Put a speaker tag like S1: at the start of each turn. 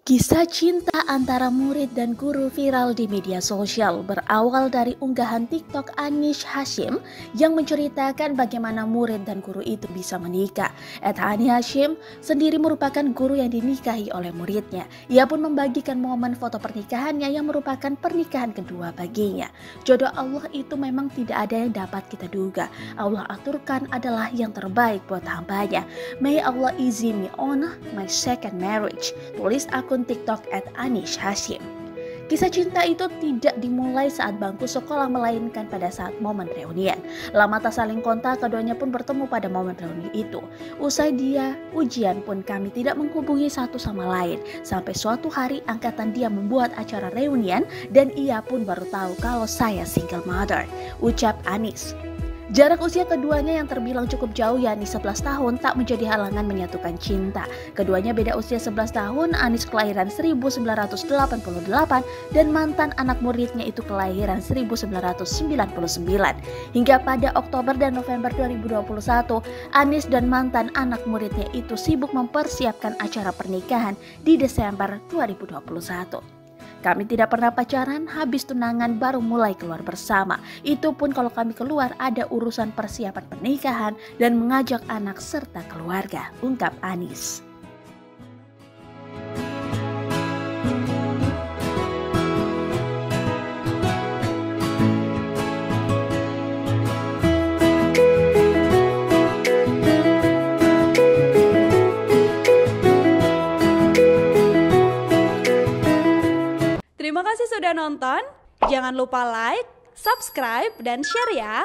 S1: Kisah cinta antara murid dan guru viral di media sosial berawal dari unggahan TikTok Anish Hashim yang menceritakan bagaimana murid dan guru itu bisa menikah. Anish Hashim sendiri merupakan guru yang dinikahi oleh muridnya. Ia pun membagikan momen foto pernikahannya yang merupakan pernikahan kedua baginya. Jodoh Allah itu memang tidak ada yang dapat kita duga. Allah aturkan adalah yang terbaik buat hambanya. May Allah easy me on my second marriage, tulis akun TikTok @Anish Hashim. Kisah cinta itu tidak dimulai saat bangku sekolah, melainkan pada saat momen reunian. Lama tak saling kontak, keduanya pun bertemu pada momen reuni itu. Usai dia ujian pun kami tidak menghubungi satu sama lain. Sampai suatu hari angkatan dia membuat acara reunian dan ia pun baru tahu kalau saya single mother, ucap Anish. Jarak usia keduanya yang terbilang cukup jauh, yakni 11 tahun, tak menjadi halangan menyatukan cinta. Keduanya beda usia 11 tahun, Anish kelahiran 1988 dan mantan anak muridnya itu kelahiran 1999. Hingga pada Oktober dan November 2021, Anish dan mantan anak muridnya itu sibuk mempersiapkan acara pernikahan di Desember 2021. Kami tidak pernah pacaran, habis tunangan baru mulai keluar bersama. Itu pun kalau kami keluar ada urusan persiapan pernikahan dan mengajak anak serta keluarga, ungkap Anish.
S2: Terima kasih sudah nonton, jangan lupa like, subscribe, dan share ya.